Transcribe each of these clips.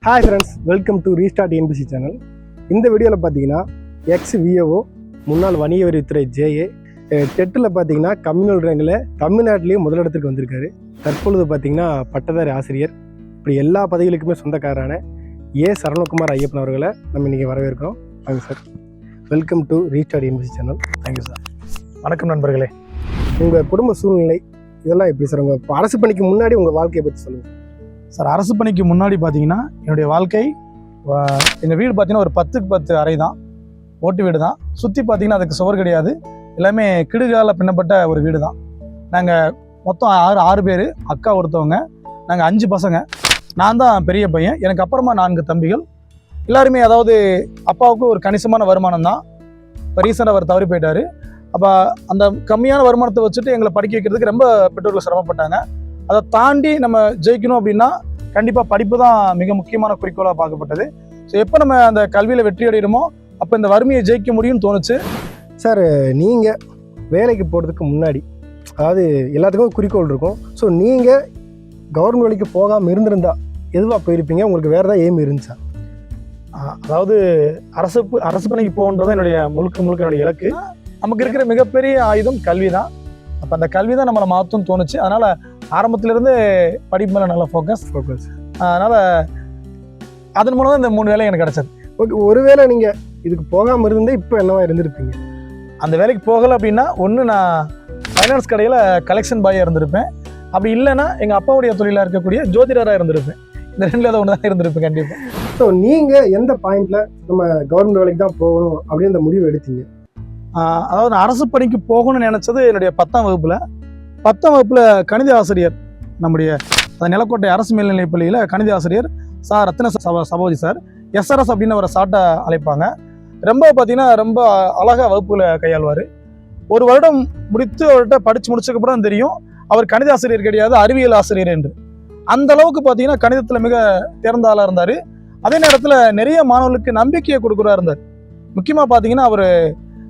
Hi friends, welcome to restart NBC channel. இந்த வீடியோவில் பார்த்தீங்கன்னா எக்ஸ்-விஏஓ முன்னாள் வணிக வரித்துறை ஜேஏ டெட்டில் பார்த்தீங்கன்னா கம்யூனல் ரேங்கில் தமிழ்நாட்டிலேயும் முதலிடத்துக்கு வந்திருக்காரு. தற்பொழுது பார்த்தீங்கன்னா பட்டதாரி ஆசிரியர், இப்படி எல்லா பதவிகளுக்குமே சொந்தக்காரரான சரவணகுமார் ஐயப்பன் அவர்களை நம்ம இன்றைக்கி வரவேற்கிறோம். வாங்க sir, welcome to restart NBC channel. Thank you sir. வணக்கம் நண்பர்களே. உங்கள் குடும்ப சூழ்நிலை இதெல்லாம் எப்படி சார்? உங்கள் அரசு பணிக்கு முன்னாடி உங்கள் வாழ்க்கையை பற்றி சொல்லுங்கள் சார். அரசு பணிக்கு முன்னாடி பார்த்தீங்கன்னா என்னுடைய வாழ்க்கை, எங்கள் வீடு பார்த்தீங்கன்னா ஒரு 10க்கு 10 அறை தான், ஓட்டு வீடு தான். சுற்றி பார்த்தீங்கன்னா அதுக்கு சுவர் கிடையாது, எல்லாமே கிடுகால பின்னப்பட்ட ஒரு வீடு தான். நாங்கள் மொத்தம் ஆறு பேர், அக்கா ஒருத்தவங்க, நாங்கள் 5 பசங்க. நான் தான் பெரிய பையன், எனக்கு அப்புறமா 4 தம்பிகள். எல்லாருமே அதாவது அப்பாவுக்கு ஒரு கணிசமான வருமானம் தான். இப்போ ரீசெண்டாக அவர் தவறி போயிட்டார். அப்போ அந்த கம்மியான வருமானத்தை வச்சுட்டு எங்களை படிக்க வைக்கிறதுக்கு ரொம்ப பெற்றோர்கள் சிரமப்பட்டாங்க. அதை தாண்டி நம்ம ஜெயிக்கணும் அப்படின்னா கண்டிப்பாக படிப்பு தான் மிக முக்கியமான குறிக்கோளாக பார்க்கப்பட்டது. ஸோ எப்போ நம்ம அந்த கல்வியில் வெற்றி அடைகிறோமோ அப்போ இந்த வறுமையை ஜெயிக்க முடியும்னு தோணுச்சு. சார், நீங்கள் வேலைக்கு போகிறதுக்கு முன்னாடி, அதாவது எல்லாத்துக்கும் குறிக்கோள் இருக்கும். ஸோ நீங்கள் கவர்மெண்ட் வேலைக்கு போகாமல் இருந்திருந்தா எதுவாக போயிருப்பீங்க? உங்களுக்கு வேறு ஏதாவது எய்ம் இருந்துச்சா? அதாவது அரசு பணிக்கு போகன்றது என்னுடைய முழுக்க என்னுடைய இலக்கு. நமக்கு இருக்கிற மிகப்பெரிய ஆயுதம் கல்வி தான். அப்போ அந்த கல்வி தான் நம்மளை மாற்றும்னு தோணுச்சு. அதனால் ஆரம்பத்திலேருந்து படிப்பு மேலே நல்லா ஃபோக்கஸ். அதனால் அதன் மூலம் தான் இந்த 3 வேலை எனக்கு கிடச்சது. ஓகே, ஒருவேளை நீங்கள் இதுக்கு போகாமல் இருந்தால் இப்போ என்னவா இருந்திருப்பீங்க? அந்த வேலைக்கு போகலை அப்படின்னா, ஒன்று நான் ஃபைனான்ஸ் கடையில் கலெக்ஷன் பாயாக இருந்திருப்பேன். அப்படி இல்லைன்னா எங்கள் அப்பாவுடைய தொழிலாக இருக்கக்கூடிய ஜோதிடராக இருந்திருப்பேன். இந்த 2ல் ஏதாவது ஒன்று தான் இருந்திருப்பேன் கண்டிப்பாக. ஸோ நீங்கள் எந்த பாயிண்டில் நம்ம கவர்மெண்ட் வேலைக்கு தான் போகணும் அப்படின்னு அந்த முடிவு எடுத்தீங்க? அதாவது நான் அரசு பணிக்கு போகணும்னு நினச்சது என்னுடைய 10ஆம் வகுப்பில் கணித ஆசிரியர், நம்முடைய நிலக்கோட்டை அரசு மேல்நிலைப் பள்ளியில் கணித ஆசிரியர் சார் ரத்ன சபோஜி சார், எஸ்ஆர்எஸ் அப்படின்னு அவரை சாட்டை அழைப்பாங்க. ரொம்ப பார்த்தீங்கன்னா ரொம்ப அழகாக வகுப்புகளை கையாள்வார். ஒரு வருடம் முடித்து அவர்கிட்ட படித்து முடிச்சதுக்கப்புறம் தெரியும் அவர் கணித ஆசிரியர் கிடையாது, அறிவியல் ஆசிரியர் என்று. அந்த அளவுக்கு பார்த்தீங்கன்னா கணிதத்தில் மிக தேர்ந்த ஆளாக இருந்தார். அதே நேரத்தில் நிறைய மாணவர்களுக்கு நம்பிக்கையை கொடுக்குறா இருந்தார். முக்கியமாக பார்த்தீங்கன்னா அவர்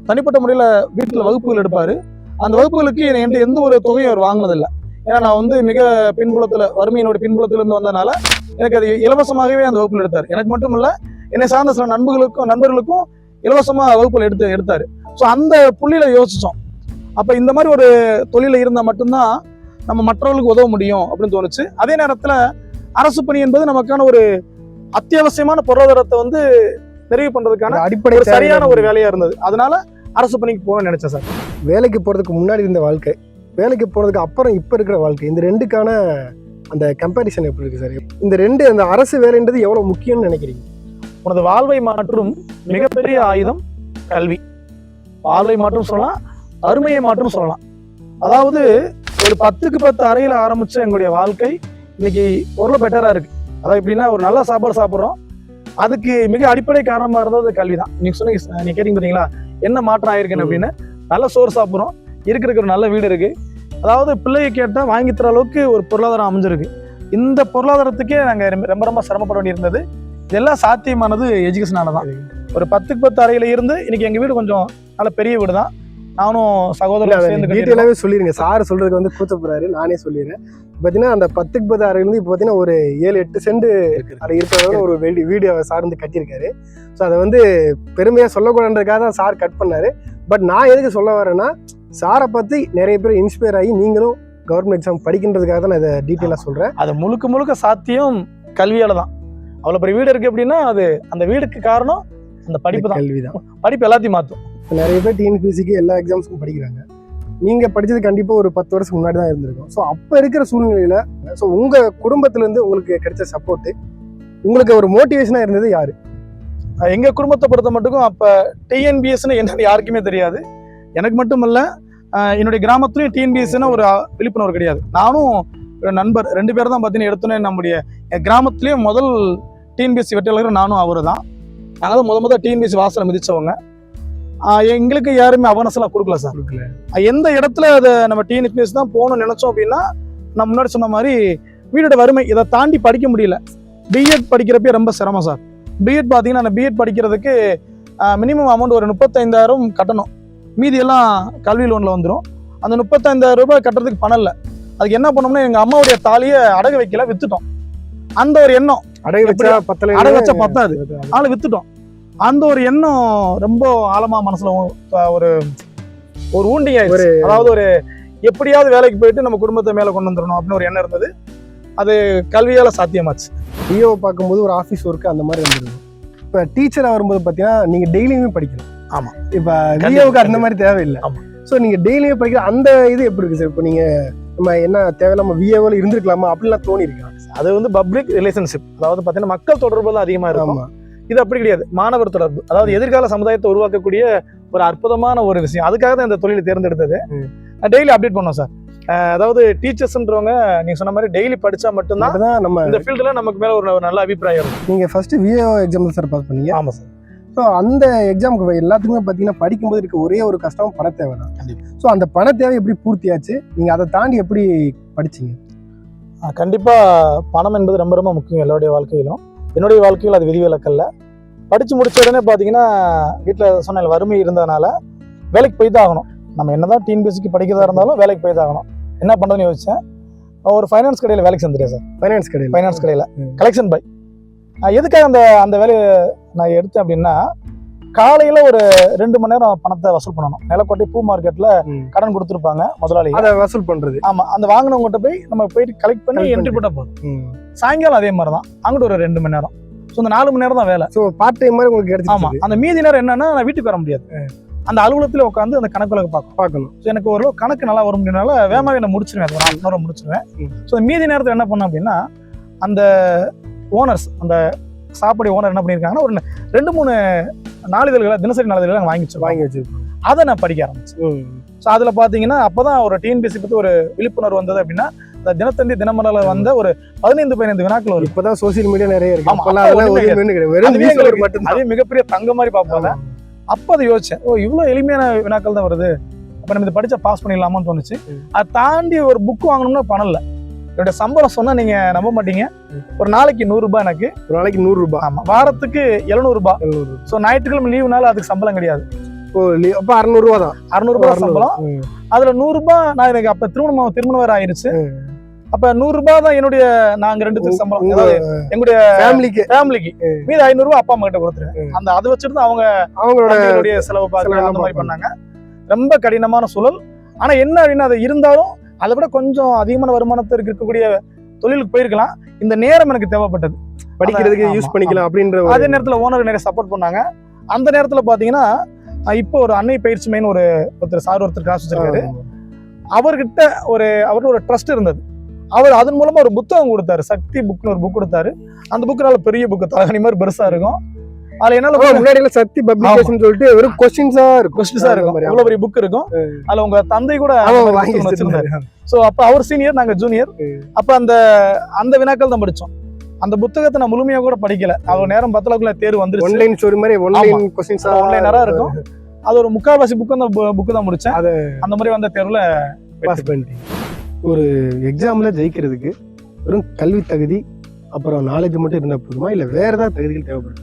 தனிப்பட்ட முறையில் வீட்டில் வகுப்புகள் எடுப்பார். அந்த வகுப்புகளுக்கு என்கிட்ட எந்த ஒரு தொகையும் அவர் வாங்கினதில்லை. ஏன்னா நான் வந்து மிக பின்புலத்தில், வறுமையினுடைய பின்புலத்திலிருந்து வந்ததுனால எனக்கு அது இலவசமாகவே அந்த வகுப்புகள் எடுத்தார். எனக்கு மட்டும் இல்லை, என்னை சார்ந்த சில நண்பர்களுக்கும் இலவசமாக வகுப்புகள் எடுத்தார். ஸோ அந்த புள்ளியில் யோசித்தோம், அப்போ இந்த மாதிரி ஒரு தொழிலில் இருந்தால் மட்டும்தான் நம்ம மற்றவர்களுக்கு உதவ முடியும் அப்படின்னு தோணுச்சு. அதே நேரத்தில் அரசு பணி என்பது நமக்கான ஒரு அத்தியாவசியமான பொருளாதாரத்தை வந்து நிறைவு பண்ணுறதுக்கான அடிப்படை சரியான ஒரு வேலையாக இருந்தது. அதனால அரசு பணிக்கு போகணும்னு நினைச்சேன் சார். வேலைக்கு போகிறதுக்கு முன்னாடி இருந்த வாழ்க்கை, வேலைக்கு போகிறதுக்கு அப்புறம் இப்போ இருக்கிற வாழ்க்கை, இந்த 2க்கான அந்த கம்பேரிசன் எப்படி இருக்குது சார்? இந்த 2 அந்த அரசு வேலைன்றது எவ்வளோ முக்கியம்னு நினைக்கிறீங்க? உனது வாழ்வை மாற்றும் மிகப்பெரிய ஆயுதம் கல்வி. வாழ்வை மாற்றும் சொல்லலாம், அருமையை மாற்றும் சொல்லலாம். அதாவது ஒரு 10க்கு 10 அறையில் ஆரம்பிச்ச எங்களுடைய வாழ்க்கை இன்னைக்கு ஒரு பெட்டராக இருக்கு. அதாவது எப்படின்னா, ஒரு நல்ல சாப்பாடு சாப்பிட்றோம், அதுக்கு மிக அடிப்படை காரணமாக இருந்தது கல்வி தான். நீங்க கேட்டீங்க பார்த்தீங்களா, என்ன மாற்றம் ஆயிருக்குன்னு அப்படின்னு. நல்ல சோறு சாப்பிட்றோம், இருக்கிற ஒரு நல்ல வீடு இருக்கு. அதாவது பிள்ளையை கேட்டால் வாங்கி தர அளவுக்கு ஒரு பொருளாதாரம் அமைஞ்சிருக்கு. இந்த பொருளாதாரத்துக்கே நாங்கள் ரொம்ப சிரமப்பட வேண்டியிருந்தது. இதெல்லாம் சாத்தியமானது எஜுகேஷனால தான். ஒரு 10க்கு 10 அறையில இருந்து இன்னைக்கு எங்கள் வீடு கொஞ்சம் நல்ல பெரிய வீடு தான். நானும் சகோதரர் சேர்ந்து டீட்டெயிலாகவே சொல்லிடுங்க. சார் சொல்றதுக்கு வந்து கூச்சப்படுறாரு, நானே சொல்லிடுறேன். பார்த்தீங்கன்னா அந்த 10க்கு 10 அறையிலேருந்து இப்போ பார்த்தீங்கன்னா ஒரு 7-8 சென்ட் அதில் இருக்கிறவங்க ஒரு வீடியோ சார் வந்து கட்டியிருக்காரு. ஸோ அதை வந்து பெருமையாக சொல்லக்கூடாதுன்றதுக்காக தான் சார் கட் பண்ணார். பட் நான் எதுக்கு சொல்ல வரேன்னா, சாரை பற்றி நிறைய பேர் இன்ஸ்பயர் ஆகி நீங்களும் கவர்மெண்ட் எக்ஸாம் படிக்கின்றதுக்காக தான் நான் இதை டீட்டெயிலாக சொல்கிறேன். அது முழுக்க சாத்தியம் கல்வியால் தான். அவ்வளோ பெரிய வீடு இருக்குது அப்படின்னா அது அந்த வீடுக்கு காரணம் அந்த படிப்பு தான். கல்வி தான். படிப்பு எல்லாத்தையும் மாற்றும். நிறைய பேர் டிஎன்பிஎஸ்சிக்கு எல்லா எக்ஸாம்ஸுக்கும் படிக்கிறாங்க. நீங்கள் படித்தது கண்டிப்பாக ஒரு 10 வருஷத்துக்கு முன்னாடி தான் இருந்திருக்கும். ஸோ அப்போ இருக்கிற சூழ்நிலையில் ஸோ உங்கள் குடும்பத்துலேருந்து உங்களுக்கு கிடைச்ச சப்போர்ட்டு, உங்களுக்கு ஒரு மோட்டிவேஷனாக இருந்தது யார்? எங்கள் குடும்பத்தை பொறுத்த மட்டுக்கும் அப்போ டிஎன்பிஎஸ்ன்னு என்னன்னு யாருக்குமே தெரியாது. எனக்கு மட்டும் இல்லை, என்னுடைய கிராமத்துலையும் டிஎன்பிஎஸ்ன்னு ஒரு விழிப்புணர்வு கிடையாது. நானும் நண்பர் 2 பேர் தான் பார்த்தீங்கன்னா எடுத்தோன்னே நம்முடைய கிராமத்துலேயும் முதல் டிஎன்பிஎஸ்சி வெற்றியாளர் நானும் அவர் தான். நாங்கள் தான் முதல் டிஎன்பிஎஸ்சி வாசலை மிதித்தவங்க. எங்களுக்கு யாருமே அவேர்னஸ்லாம் கொடுக்கல சார். எந்த இடத்துல அதை நம்ம டிஎன்பிஎஸ்சி தான் போகணும்னு நினச்சோம் அப்படின்னா, நான் முன்னாடி சொன்ன மாதிரி வீடோட வறுமை இதை தாண்டி படிக்க முடியல. பிஎட் படிக்கிறப்பே ரொம்ப சிரமம் சார். பிஎட் பார்த்தீங்கன்னா, அந்த பிஎட் படிக்கிறதுக்கு மினிமம் அமௌண்ட் ஒரு 35,000 கட்டணும். மீதி எல்லாம் கல்வி லோனில் வந்துடும். அந்த 35,000 ரூபாய் கட்டுறதுக்கு பணம் இல்லை. அதுக்கு என்ன பண்ணோம்னா எங்க அம்மாவுடைய தாலியை அடகு வைக்கல, வித்துட்டோம். அந்த ஒரு எண்ணம், அடகு வச்சா பத்தாது, ஆளு வித்துட்டோம். அந்த ஒரு எண்ணம் ரொம்ப ஆழமா மனசுல ஒரு ஒரு ஊண்டிங் ஆயிடுச்சு. அதாவது ஒரு எப்படியாவது வேலைக்கு போயிட்டு நம்ம குடும்பத்தை மேல கொண்டு வந்துடணும் அப்படின்னு ஒரு எண்ணம் இருந்தது. அது கல்வியால சாத்தியமாச்சு. விஓவை பார்க்கும்போது ஒரு ஆஃபீஸ் ஒர்க்கு அந்த மாதிரி வந்துருக்கும். இப்போ டீச்சராக வரும்போது பார்த்தீங்கன்னா நீங்கள் டெய்லியுமே படிக்கணும். ஆமாம். இப்போ விஓவுக்கு அந்த மாதிரி தேவையில்லை. ஆமாம். ஸோ நீங்கள் டெய்லியுமே படிக்கிற அந்த இது எப்படி இருக்குது சார்? இப்போ நீங்கள் நம்ம என்ன தேவையில்லாம விஓவில் இருந்திருக்கலாமா அப்படின்லாம் தோணி இருக்கலாம். அது வந்து பப்ளிக் ரிலேஷன்ஷிப், அதாவது பார்த்தீங்கன்னா மக்கள் தொடர்பு தான் அதிகமாக இருக்கும். இது அப்படி கிடையாது, மாணவர் தொடர்பு. அதாவது எதிர்கால சமுதாயத்தை உருவாக்கக்கூடிய ஒரு அற்புதமான ஒரு விஷயம். அதுக்காக தான் இந்த தொழிலை தேர்ந்தெடுத்தது. டெய்லி அப்டேட் பண்ணோம் சார். அதாவது டீச்சர்ஸ்ன்றவங்க நீங்க சொன்ன மாதிரி டெய்லி படிச்சா மட்டும்தான் நம்ம இந்த ஃபீல்டுல நமக்கு மேல ஒரு நல்ல அபிப்பிராயம் இருக்கும். நீங்க first VO exam sir pass பண்ணீங்க. ஆமா சார். ஸோ அந்த எக்ஸாமுக்கு எல்லாத்துக்குமே பார்த்தீங்கன்னா படிக்கும்போது இருக்க ஒரே ஒரு கஷ்டம் பண தேவை தான். ஸோ அந்த பண தேவை எப்படி பூர்த்தியாச்சு? நீங்க அதை தாண்டி எப்படி படிச்சீங்க? கண்டிப்பா பணம் என்பது ரொம்ப ரொம்ப முக்கியம் எல்லாருடைய வாழ்க்கையிலும். என்னுடைய வாழ்க்கையில் அது விதிவிலக்கல்ல. படிச்சு முடிச்ச உடனே பார்த்தீங்கன்னா வீட்டில் சொன்ன வறுமை இருந்ததுனால வேலைக்கு போய் தான் ஆகணும். நம்ம என்னதான் டிஎன்பிஎஸ்சிக்கு படிக்கிறதா இருந்தாலும் வேலைக்கு போய் தான் ஆகணும். என்ன பண்ணுறதுன்னு யோசிச்சேன். ஒரு ஃபைனான்ஸ் கடையில் வேலைக்கு செஞ்சுட்டேன் சார். ஃபைனான்ஸ் கடையில் கலெக்ஷன் பாய். எதுக்காக அந்த வேலையை நான் எடுத்தேன் அப்படின்னா, காலையில் ஒரு 2 மணி நேரம் பணத்தை வசூல் பண்ணணும். நிலக்கோட்டை பூ மார்க்கெட்டில் கடன் கொடுத்துருப்பாங்க முதலாளி, அதை வசூல் பண்ணுறது. ஆமாம், அந்த வாங்கினவங்ககிட்ட போய் நம்ம போயிட்டு கலெக்ட் பண்ணி என்ட்ரி போட்டால் போதும். சாயங்காலம் அதே மாதிரி தான், அங்கிட்ட ஒரு 2 மணி நேரம். ஸோ இந்த 4 மணி நேரம் தான் வேலை. ஸோ பார்ட் டைம் மாதிரி உங்களுக்கு கிடைச்சு. ஆமாம், அந்த மீதி நேரம் என்னன்னா நான் வீட்டுக்கு வர முடியாது. அந்த அலுவலகத்தில் உட்காந்து அந்த கணக்கு பார்க்கணும். ஸோ எனக்கு ஓரளவு கணக்கு நல்லா வரும் அப்படின்னால வேகமாக நான் முடிச்சிருவேன். அது 4 மணி நேரம் முடிச்சிருவேன். ஸோ மீதி நேரத்தில் என்ன பண்ணேன் அப்படின்னா, அந்த ஓனர்ஸ், அந்த சாப்பாடு ஓனர் என்ன பண்ணியிருக்காங்கன்னா ஒரு 2-3 நாளிதழ்களை, தினசரி நாளிதழ்களை வாங்கி வச்சிருக்கோம். அதை நான் படிக்க ஆரம்பிச்சேன். ஸோ அதில் பார்த்தீங்கன்னா அப்போதான் ஒரு டிஎன்பிஎஸ்சி பற்றி ஒரு விழிப்புணர்வு வந்தது. அப்படின்னா இந்த தினத்தந்தி தினமலரில் வந்த ஒரு 15 வினாக்கள் வரும். இப்போதான் சோசியல் மீடியா நிறைய இருக்கு. அதே மிகப்பெரிய தங்க மாதிரி பார்ப்பாங்க. அப்போ அதை யோசிச்சேன், இவ்வளோ எளிமையான வினாக்கள் தான் வருது, அப்போ நம்ம இதை படிச்சா பாஸ் பண்ணிடலாமான்னு தோணுச்சு. அதை தாண்டி ஒரு புக் வாங்கணும்னா பணம் இல்லை. என்னுடைய சம்பளம் சொன்னா நீங்க நம்ப மாட்டீங்க, ஒரு நாளைக்கு 100 ரூபாய். எனக்கு ஒரு நாளைக்கு 100 ரூபாய். ஆமா, வாரத்துக்கு 700 ரூபாய். ஸோ ஞாயிற்றுக்கிழமை லீவுனால அதுக்கு சம்பளம் கிடையாது. அப்போ 600 ரூபா தான். 600 ரூபாய் சம்பளம். அதுல 100 ரூபாய் நான் எனக்கு அப்ப திருமணம் வேற ஆயிருச்சு. அப்ப 100 ரூபாய் தான் என்னுடைய நாங்க 2 பேருக்கு சம்பளம். எங்களுடைய ஃபேமிலிக்கு மீது 500 ரூபாய் அப்பா அம்மா கிட்ட கொடுத்துருவேன். அந்த அதை வச்சுட்டு அவங்களோட செலவு பார்க்க அந்த மாதிரி பண்ணாங்க. ரொம்ப கடினமான சூழல். ஆனா என்ன அப்படின்னா, அது இருந்தாலும் அதை விட கொஞ்சம் அதிகமான வருமானத்திற்கு இருக்கக்கூடிய தொழிலுக்கு போயிருக்கலாம். இந்த நேரம் எனக்கு தேவைப்பட்டது, படிக்கிறதுக்கு யூஸ் பண்ணிக்கலாம் அப்படின்ற. அதே நேரத்தில் ஓனர் நிறைய சப்போர்ட் பண்ணாங்க. அந்த நேரத்தில் பார்த்தீங்கன்னா இப்போ ஒரு அன்னை பயிற்சி மையம் ஒருத்தர் காசு வச்சிருக்காரு. அவர்கிட்ட அவர்கிட்ட ஒரு ட்ரஸ்ட் இருந்தது. அவர் அதன் மூலமா ஒரு புத்தகம் கொடுத்தாரு, சக்தி புக்னு ஒரு புக் கொடுத்தாரு. அந்த புக்குனால பெரிய புக்கு, தலகணி மாதிரி பெருசா இருக்கும். அதுல என்னால முன்னாடி சக்தி பப்ளிகேஷன் சொல்லிட்டு வெறும் கொஸ்டின்ஸா இருக்கும். அவ்வளவு பெரிய புக் இருக்கும். அதுல உங்க தந்தை கூட வச்சிருந்தாரு. சோ அப்ப அவர் சீனியர், நாங்க ஜூனியர். அப்ப அந்த வினாக்கள் தான் படிச்சோம். அந்த புத்தகத்தை நான் முழுமையா கூட படிக்கல. அவ்வளவு நேரம் 10 தேர்வு வந்துருச்சு. ஆன்லைன் ஸ்டோரி மாதிரி ஆன்லைன் கொஸ்டின்ஸ் ஆன்லைனரா இருக்கும். அது ஒரு 3/4 புக் அந்த புக் தான் முடிச்சேன். அந்த மாதிரி வந்த தேர்வுல பாஸ் பண்ணிட்டேன். ஒரு எக்ஸாம்ல ஜெயிக்கிறதுக்கு வெறும் கல்வி தகுதி அப்புறம் நாலேஜ் மட்டும் இருந்தா போதுமா, இல்ல வேற ஏதாவது தகுதிகள் தேவைப்படுது?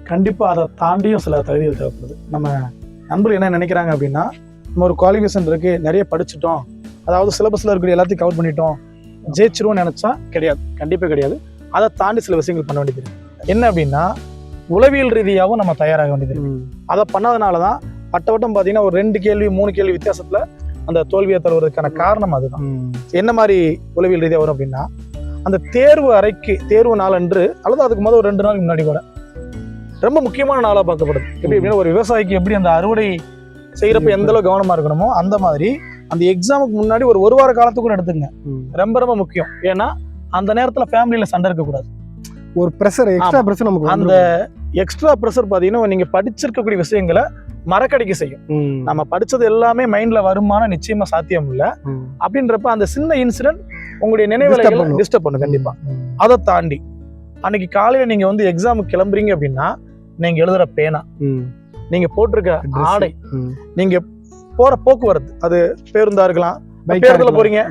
கண்டிப்பா அதை தாண்டியும் சில தகுதிகள் தேவைப்படுது. நம்ம நண்பர்கள் என்ன நினைக்கிறாங்க அப்படின்னா, நம்ம ஒரு குவாலிஃபிகேஷன் இருக்கு, நிறைய படிச்சுட்டோம், அதாவது சிலபஸ்ல இருக்கிற எல்லாத்தையும் கவர் பண்ணிட்டோம், ஜெயிச்சிருவோம்னு நினைச்சா கிடையாது. கண்டிப்பா கிடையாது. அதை தாண்டி சில விஷயங்கள் பண்ண வேண்டியது. என்ன அப்படின்னா, உளவியல் ரீதியாகவும் நம்ம தயாராக வேண்டியது. அதை பண்ணாதனாலதான் வட்டம் பார்த்தீங்கன்னா ஒரு 2 கேள்வி 3 கேள்வி வித்தியாசத்துல அந்த தோல்வியை தருவதற்கான காரணம் அதுதான். என்ன மாதிரி உளவியல் ரீதியாக வரும் அப்படின்னா, அந்த தேர்வு நாள் அன்று அல்லது அதுக்கு முதல் ஒரு 2 நாள் முன்னாடி கூட ரொம்ப முக்கியமான நாளாக பார்க்கப்படுது. எப்படி அப்படின்னா, ஒரு விவசாயிக்கு எப்படி அந்த அறுவடை செய்யறப்ப எந்த அளவு கவனமா இருக்கணுமோ அந்த மாதிரி அந்த எக்ஸாமுக்கு முன்னாடி ஒரு வார காலத்துக்கு எடுத்துங்க. ரொம்ப ரொம்ப முக்கியம். ஏன்னா அந்த நேரத்துல ஃபேமிலியில சண்டை இருக்கக்கூடாது. ஒரு ப்ரெஷர், எக்ஸ்ட்ரா ப்ரெஷர் நமக்கு. அந்த எக்ஸ்ட்ரா ப்ரெஷர் பாத்தீங்கன்னா நீங்க படிச்சிருக்கக்கூடிய விஷயங்களை மறக்கடிக்க செய்யும். நம்ம படிச்சது எல்லாமே மைண்ட்ல வருமான நிச்சயமா சாத்தியம் இல்ல. அப்படின்றப்ப அந்த சின்ன இன்சிடென்ட் உங்களுடைய நினைவுகளை டிஸ்டர்ப் பண்ணும் கண்டிப்பா. அதை தாண்டி அன்னைக்கு காலையில நீங்க வந்து எக்ஸாமுக்கு கிளம்புறீங்க அப்படின்னா, நீங்க எழுதுற பேனா, நீங்க போட்டிருக்க ஆடை, நீங்க போற போக்குவரத்து, அது பேருந்தா இருக்கலாம், பேருந்துல போறீங்க,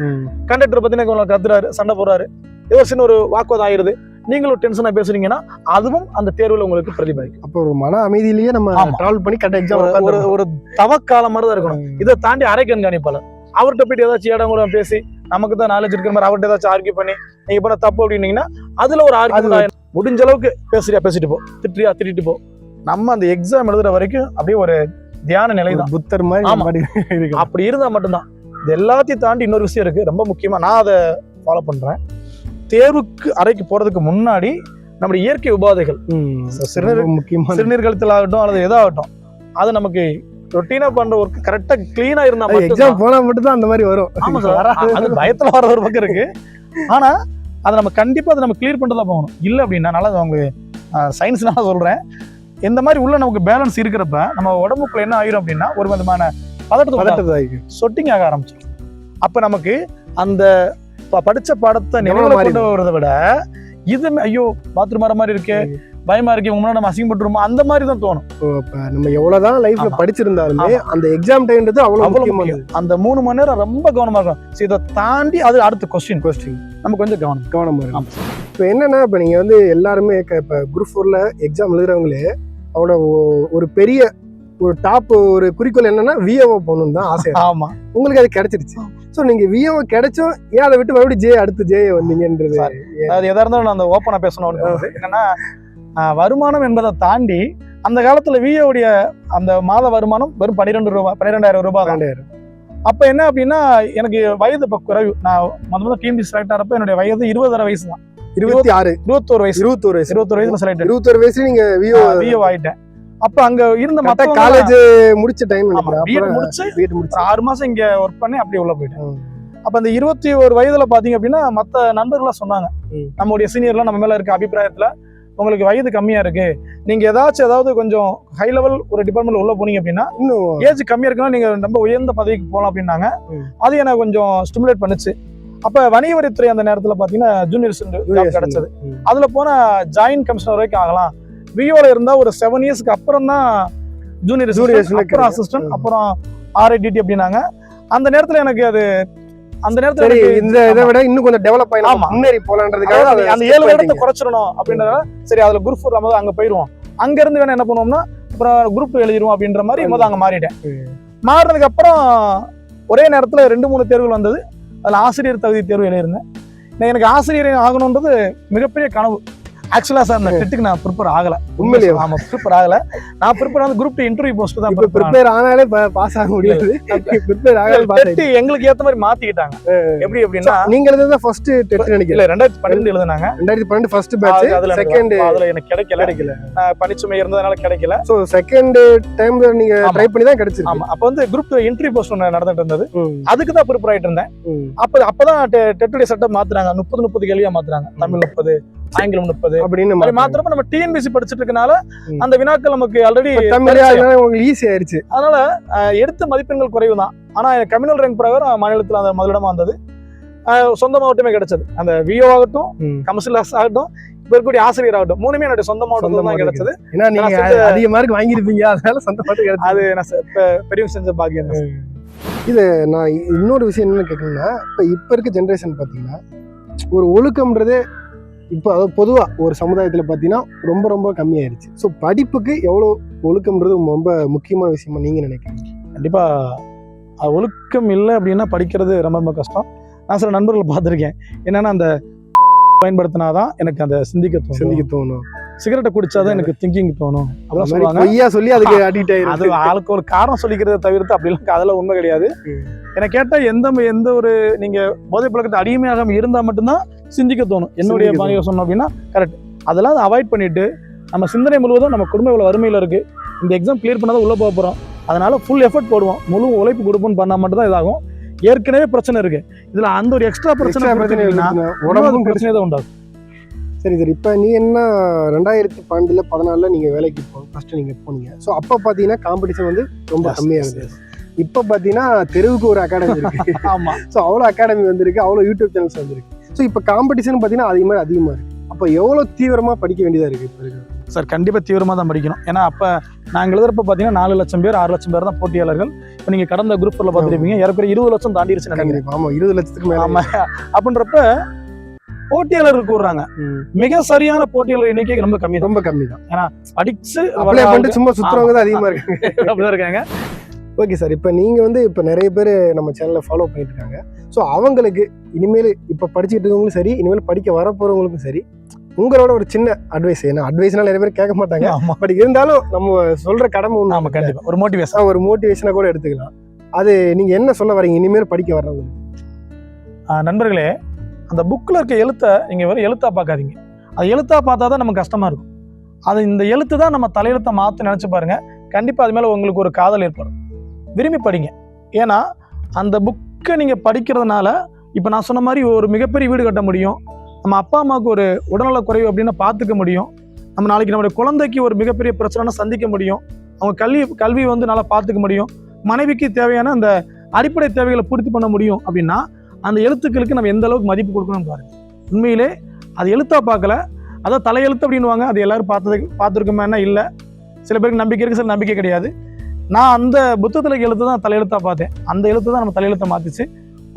கண்டக்டர் பத்தி கத்துறாரு, சண்டை போறாரு, ஏதோ சின்ன ஒரு வாக்குவாதம் ஆயிருது, நீங்களும் டென்ஷனா பேசுறீங்கன்னா அதுவும் அந்த தேர்வுல உங்களுக்கு பிரதிபலிக்கும். அப்போ ஒரு மன அமைதியிலேயே நம்ம டிராவல் பண்ணி கரெக்ட் எக்ஸாம் ஒரு தவக்காலம் மாதிரி தான் இருக்கணும். இதை தாண்டி அரை கண்காணிப்பாளர், அவர்கிட்ட போயிட்டு ஏதாச்சும் இடம் கூட பேசி நமக்கு தான் நாலேஜ் இருக்கிற மாதிரி அவர்கிட்ட ஏதாச்சும் ஆர்கியூ பண்ணி நீங்க பண்ண தப்பு அப்படின்னீங்கன்னா அதுல ஒரு ஆர்கியூ முடிஞ்ச அளவுக்கு பேசிட்டு போ, திட்டிட்டு போ. நம்ம அந்த எக்ஸாம் எழுதுற வரைக்கும் அப்படியே ஒரு தியான நிலை தான், புத்தர் மாதிரி அப்படி இருந்தா மட்டும்தான். இது எல்லாத்தையும் தாண்டி இன்னொரு விஷயம் இருக்கு, ரொம்ப முக்கியமா நான் அதை ஃபாலோ பண்றேன். தேர்வுக்கு அறைக்கு போறதுக்கு முன்னாடி நம்முடைய இயற்கை உபாதைகள் சிறுநீர் கழித்தல் ஆகட்டும் அல்லது எதாகட்டும், அது நமக்கு ரொட்டீனா பண்ற ஒர்க் கரெக்டா கிளீனா இருந்தா எக்ஸாம் போனா மட்டும் தான் அந்த மாதிரி வரும். ஆமா சார், அது பயத்துல வர ஒரு பக்கம் இருக்கு. ஆனா அதை நம்ம கண்டிப்பா அதை நம்ம கிளியர் பண்ணிட்டு தான் போகணும். இல்லை அப்படின்னா நல்லா உங்களுக்கு சயின்ஸ்னால சொல்றேன், இந்த மாதிரி உள்ள நமக்கு பேலன்ஸ் இருக்கிறப்ப நம்ம உடம்புக்குள்ள என்ன ஆயிரும் அப்படின்னா ஒரு விதமான பதட்டத்தை சொட்டிங் ஆக ஆரம்பிச்சிடும். அப்ப நமக்கு அந்த படிச்ச பாடத்தை நினைவுல கொண்டு வரதை விட இது ஐயோ பாத்ரூம் வர மாதிரி இருக்கு, பயமா இருக்கு, இவங்க நம்ம அசிங்கப்பட்டுருமோ அந்த மாதிரி தான் தோணும். நம்ம எவ்வளவுதான் லைஃப்ல படிச்சிருந்தாலுமே அந்த எக்ஸாம் டைம்ன்றது அவ்வளவு முக்கியமானது. அந்த 3 மணி நேரம் ரொம்ப கவனமா இருக்கும். இதை தாண்டி அது அடுத்த கொஸ்டின் நம்ம கொஞ்சம் கவனமா இருக்கும். இப்போ என்னன்னா இப்போ நீங்க வந்து எல்லாருமே இப்போ குரூப் 4ல எக்ஸாம் எழுதுறவங்களே அவனோட ஒரு பெரிய ஒரு டாப் ஒரு குறிக்கோள் என்னன்னா விஏஓ போகணும்னு தான் ஆசை. ஆமா, உங்களுக்கு அது கிடைச்சிருச்சு. ஸோ நீங்க விஏஓ கிடைச்சும் ஏன் அதை விட்டு மறுபடியும் அடுத்து ஜே வந்தீங்கன்றது அது எதா இருந்தாலும் நான் அந்த ஓப்பனா பேசணும். என்னன்னா வருமானம் என்பதை தாண்டி அந்த காலத்துல விஏஓடைய அந்த மாத வருமானம் வெறும் 12,000 ரூபாய் தான். அப்ப என்ன அப்படின்னா எனக்கு வயது இப்போ குறைவு. நான் முதல்ல டிஎன்பிஎஸ்சி செலக்ட் ஆகிறப்ப என்னுடைய வயது 21 வயசு தான். 21 வயசுல செலக்ட். 21 வயசுல நீங்க விஏஓ ஆயிட்டேன். அப்ப அங்க இருந்த மத்த காலேஜ் முடிச்ச டைம் முடிச்சு 6 மாசம் இங்க ஒர்க் பண்ணி அப்படியே உள்ள போயிட்டேன். அப்ப அந்த 21 வயதுல பாத்தீங்க அப்படின்னா மத்த நண்பர்கள்லாம் சொன்னாங்க, நம்மளுடைய சீனியர்லாம் நம்ம மேல இருக்க அபிப்பிராயத்துல உங்களுக்கு வயது கம்மியா இருக்கு, நீங்க ஏதாவது கொஞ்சம் ஹை லெவல் ஒரு டிபார்ட்மெண்ட்ல உள்ள போனீங்க அப்படின்னா இன்னும் ஏஜ் கம்மியா இருக்குன்னா நீங்க ரொம்ப உயர்ந்த பதவிக்கு போகலாம் அப்படின்னாங்க. அது எனக்கு கொஞ்சம் ஸ்டிமுலேட் பண்ணுச்சு. அப்ப வணிக வரித்துறை அந்த நேரத்துல பாத்தீங்கன்னா ஜூனியர் கிடைச்சது. அதுல போனா ஜாயின்ட் கமிஷனர் வரைக்கும் ஆகலாம். விஓல இருந்தா ஒரு 7 இயர்ஸ்க்கு அப்புறம் தான் ஜூனியர் அப்புறம் அசிஸ்டன்ட் அப்புறம் ஆர்ஐடிடி அப்படின்னாங்க. அந்த நேரத்துல எனக்கு அது அந்த நேரத்துல இந்த இதை விட இன்னும் கொஞ்சம் டெவலப் ஆயிடும், முன்னேறி போலான்றதுக்காக அந்த 7 வருடத்தை குறைச்சிடணும் அப்படின்றத சரி அதுல குரூப் 4 நம்ம அங்க போயிருவோம். அங்க இருந்து வேணா என்ன பண்ணுவோம்னா அப்புறம் குரூப் 2 எழுதிருவோம் அப்படின்ற மாதிரி அங்க மாறிட்டேன். மாறினதுக்கு அப்புறம் ஒரே நேரத்துல 2-3 தேர்வுகள் வந்தது. அதுல ஆசிரியர் தகுதி தேர்வு எழுதியிருந்தேன். எனக்கு ஆசிரியர் ஆகணும்ன்றது மிகப்பெரிய கனவு. ஆக்சுவலா சார் நான் டெட்டுக்கு நான் ப்ரிப்பேர் ஆகல. உண்மையிலேயே ஆமா ப்ரிப்பேர் ஆகல. நான் ப்ரிப்பேர் வந்து குரூப் 2 இன்டர்வியூ போஸ்ட் தான் ப்ரிப்பேர் ஆனாலே பாஸ் ஆக முடியாது. ப்ரிப்பேர் ஆகல டெட் எங்களுக்கு ஏத்த மாதிரி மாத்திட்டாங்க. எப்படி அப்படின்னா நீங்க எழுதுனது ஃபர்ஸ்ட் டெட் நினைக்கிறேன். இல்ல 2012 எழுதுனாங்க. 2012 ஃபர்ஸ்ட் பேட்ச். செகண்ட் அதுல எனக்கு கிடைக்கல. நான் பணிச்சுமை இருந்ததனால கிடைக்கல. சோ செகண்ட் டைம்ல நீங்க ட்ரை பண்ணி தான் கிடைச்சிருக்கு. ஆமா, அப்ப வந்து குரூப் 2 இன்டர்வியூ போஸ்ட் நடந்துட்டு இருந்தது. அதுக்கு தான் ப்ரிப்பேர் ஆயிட்டு இருந்தேன். அப்பதான் டெட்டுடைய செட்டப் மாத்துறாங்க. 30 கேள்வியா மாத்துறாங்க. தமிழ் 30, ஆங்கிலம் 30 அப்படின்னு மாத்திரப்ப நம்ம டிஎன்பிஎஸ்சி படிச்சுட்டு இருக்கனால அந்த வினாக்கள் நமக்கு ஆல்ரெடி ஈஸி ஆயிருச்சு. அதனால எடுத்த மதிப்பெண்கள் குறைவு தான். ஆனா கம்யூனல் ரேங்க் பிரகாரம் மாநிலத்துல அந்த முதலிடமா வந்தது. சொந்த மாவட்டமே கிடைச்சது. அந்த விஓ ஆகட்டும், கமர்ஷியல் ஆகட்டும், இப்ப இருக்கக்கூடிய ஆசிரியர் ஆகட்டும், 3மே என்னுடைய சொந்த மாவட்டம் தான் கிடைச்சது. ஏன்னா நீங்க அதிக மார்க் வாங்கிருப்பீங்க, அதனால சொந்த மாவட்டம் கிடைச்சது. அது நான் பெரிய செஞ்ச பாக்கியம். இது நான் இன்னொரு விஷயம் என்னன்னு கேட்கணும்னா, இப்ப இருக்க ஜென்ரேஷன் பாத்தீங்கன்னா ஒரு ஒழுக்கம்ன்றதே இப்போ அதாவது பொதுவாக ஒரு சமுதாயத்தில் பார்த்தீங்கன்னா ரொம்ப ரொம்ப கம்மியாயிருச்சு. ஸோ படிப்புக்கு எவ்வளோ ஒழுக்கம்ன்றது ரொம்ப முக்கியமான விஷயமா நீங்கள் நினைக்கிறீங்க? கண்டிப்பாக ஒழுக்கம் இல்லை அப்படின்னா படிக்கிறது ரொம்ப ரொம்ப கஷ்டம். நான் சில நண்பர்களை பார்த்துருக்கேன். என்னன்னா அந்த பயன்படுத்தினாதான் எனக்கு அந்த சிந்திக்க தோணும், சிகரெட்டை குடிச்சாதான் எனக்கு திங்கிங் தோணும் அதெல்லாம் சொல்லுவாங்க. ஐயா சொல்லி அதுக்கு அடிக்ட் ஆயிடும். அது ஆளுக்கு ஒரு காரணம் சொல்லிக்கிறத தவிர்த்து அப்படிலாம் அதெல்லாம் உண்மை கிடையாது. எனக்கு கேட்டால் எந்த ஒரு நீங்க போதை பழக்கத்தை அடிமையாக இருந்தால் மட்டும்தான் சிந்திக்க தோணும். என்னுடைய பாணியை சொன்னோம் அப்படின்னா கரெக்ட். அதெல்லாம் அதை அவாய்ட் பண்ணிட்டு நம்ம சிந்தனை முழுவதும் நம்ம குடும்பம் இவ்வளோ வறுமையில் இருக்கு, இந்த எக்ஸாம் கிளியர் பண்ணாதான் உள்ள போக போறோம், அதனால ஃபுல் எஃபர்ட் போடுவோம், முழு உழைப்பு கொடுப்போம்னு பண்ணா மட்டும் தான் இதாகும். ஏற்கனவே பிரச்சனை இருக்கு, இதுல அந்த ஒரு எக்ஸ்ட்ரா பிரச்சனை உடம்பும் பிரச்சனை தான் உண்டாகும். சரி சரி. இப்போ நீ என்ன 2012 14 நீங்கள் வேலைக்கு ஃபர்ஸ்ட் நீங்கள் போனீங்க. ஸோ அப்போ பார்த்தீங்கன்னா காம்படிஷன் வந்து ரொம்ப கம்மியாக இருந்தது. இப்போ பார்த்தீங்கன்னா தெருவுக்கு ஒரு அகாடமி இருக்கு. ஆமாம். ஸோ அவ்வளோ அகாடமி வந்திருக்கு, அவ்வளோ யூடியூப் சேனல்ஸ் வந்திருக்கு. ஸோ இப்போ காம்படிஷன் பார்த்தீங்கன்னா அதிகமாக இருக்கு. அப்போ எவ்வளோ தீவிரமாக படிக்க வேண்டியதாக இருக்கு இப்போ இருக்கு சார்? கண்டிப்பாக தீவிரமாக தான் படிக்கணும். ஏன்னா அப்போ நாங்கள் எழுதுறப்ப பார்த்தீங்கன்னா 4 லட்சம் பேர் 6 லட்சம் பேர் தான் போட்டியாளர்கள். இப்போ நீங்கள் கடந்த குரூப் 4 பார்த்துருப்பீங்க, ஏற்கனவே 20 லட்சம் தாண்டிடுச்சு நினைக்கிறேன். ஆமாம், 20 லட்சத்துக்கு மேலே. ஆமாம். அப்படின்றப்ப போட்டியாளர்கள் கூடுறாங்க, மிக சரியான போட்டியாளர் எண்ணிக்கை ரொம்ப கம்மி தான். ஏன்னா படிச்சு சும்மா சுத்துறவங்க தான் அதிகமா இருக்காங்க. அப்படிதான் இருக்காங்க. ஓகே சார், இப்போ நீங்கள் வந்து இப்போ நிறைய பேர் நம்ம சேனலை ஃபாலோ பண்ணிட்டு இருக்காங்க. ஸோ அவங்களுக்கு இனிமேல் இப்போ படிச்சுட்டு இருக்கவங்களும் சரி, இனிமேல் படிக்க வரப்போகிறவங்களுக்கும் சரி, உங்களோட ஒரு சின்ன அட்வைஸ். ஏன்னா அட்வைஸ்னால் நிறைய பேர் கேட்க மாட்டாங்க. ஆமாம், பட் இருந்தாலும் நம்ம சொல்கிற கடமை ஒன்று. ஆமாம், கண்டிப்பாக ஒரு மோட்டிவேஷன். ஒரு மோட்டிவேஷனாக கூட எடுத்துக்கலாம். அது நீங்கள் என்ன சொல்ல வரீங்க இனிமேல் படிக்க வர்றவங்களுக்கு? நண்பர்களே, அந்த புக்கில் இருக்க எழுத்தை நீங்கள் வெறும் எழுத்தாக பார்க்காதீங்க. அது எழுத்தாக பார்த்தா தான் நமக்கு கஷ்டமாக இருக்கும். அது இந்த எழுத்து தான் நம்ம தலையெழுத்தை மாற்ற நினச்சி பாருங்கள். கண்டிப்பாக அது மேலே உங்களுக்கு ஒரு காதல் ஏற்படும். விரும்பி படிங்க. ஏன்னா அந்த புக்கை நீங்கள் படிக்கிறதுனால இப்போ நான் சொன்ன மாதிரி ஒரு மிகப்பெரிய வீடு கட்ட முடியும். நம்ம அப்பா அம்மாவுக்கு ஒரு உடல்நல குறைவு அப்படின்னு பார்த்துக்க முடியும். நம்ம நாளைக்கு நம்மளுடைய குழந்தைக்கு ஒரு மிகப்பெரிய பிரச்சனைனா சந்திக்க முடியும். அவங்க கல்வி வந்து நல்லா பார்த்துக்க முடியும். மனைவிக்கு தேவையான அந்த அடிப்படை தேவைகளை பூர்த்தி பண்ண முடியும். அப்படின்னா அந்த எழுத்துக்களுக்கு நம்ம எந்த அளவுக்கு மதிப்பு கொடுக்கணும் பாருங்க. உண்மையிலே அது எழுத்தாக பார்க்கல, அதான் தலையெழுத்து அப்படின்வாங்க. அது எல்லாரும் பார்த்துருக்கோமே என்ன இல்லை. சில பேருக்கு நம்பிக்கை இருக்குது, சில நம்பிக்கை கிடையாது. நான் அந்த புத்தகத்தில் எழுத்து தான் தலையெழுத்தாக பார்த்தேன். அந்த எழுத்து தான் நம்ம தலையெழுத்தை மாற்றிச்சு.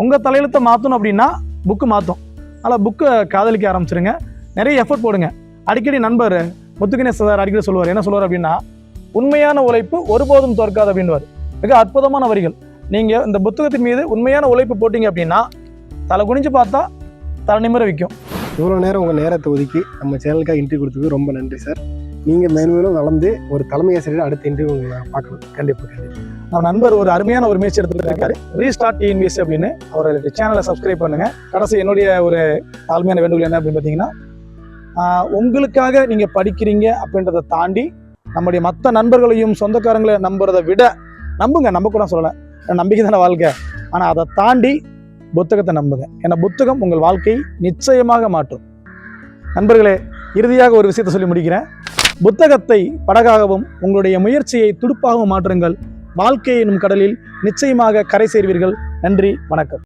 உங்கள் தலையெழுத்தை மாற்றணும் அப்படின்னா புக்கு மாற்றும். அதனால் புக்கை காதலிக்க ஆரம்பிச்சிருங்க. நிறைய எஃபர்ட் போடுங்க. அடிக்கடி நண்பர் முத்துகணேஷ் சார் அடிக்கடி சொல்லுவார். என்ன சொல்லுவார் அப்படின்னா, உண்மையான உழைப்பு ஒருபோதும் தோற்காது அப்படின்வார். மிக அற்புதமான வரிகள். நீங்கள் இந்த புத்தகத்தின் மீது உண்மையான உழைப்பு போட்டிங்க அப்படின்னா தலை குனிஞ்சு பார்த்தா தலை நிமிர வைக்கும். இவ்வளோ நேரம் உங்கள் நேரத்தை ஒதுக்கி நம்ம சேனலுக்காக இன்டர்வியூ கொடுத்ததுக்கு ரொம்ப நன்றி சார். நீங்கள் மேலும் வளர்ந்து ஒரு தலைமை ஆசிரியர் அடுத்த இன்டர்வியூ உங்களை பார்க்கணும். கண்டிப்பாக. நம்ம நண்பர் ஒரு அருமையான ஒரு முயற்சி எடுத்துட்டு இருக்காரு. ரீஸ்டார்ட் டிஎன்பிஎஸ்சி அப்படின்னு அவருடைய சேனலை சப்ஸ்கிரைப் பண்ணுங்க. கடைசி என்னுடைய ஒரு தாழ்மையான வேண்டுகோள் என்ன அப்படின்னு பார்த்தீங்கன்னா, உங்களுக்காக நீங்கள் படிக்கிறீங்க அப்படின்றத தாண்டி நம்முடைய மற்ற நண்பர்களையும் சொந்தக்காரங்களை நம்புறதை விட நம்புங்க. நம்ப கூட சொல்லலை, நம்பிக்கை தானே வாழ்க்கை. ஆனால் அதை தாண்டி புத்தகத்தை நம்புங்க. ஏன்னா புத்தகம் உங்கள் வாழ்க்கையை நிச்சயமாக மாற்றும். நண்பர்களே, இறுதியாக ஒரு விஷயத்தை சொல்லி முடிக்கிறேன். புத்தகத்தை படகாகவும் உங்களுடைய முயற்சியை துடுப்பாகவும் மாற்றுங்கள். வாழ்க்கை எனும் கடலில் நிச்சயமாக கரை சேர்வீர்கள். நன்றி, வணக்கம்.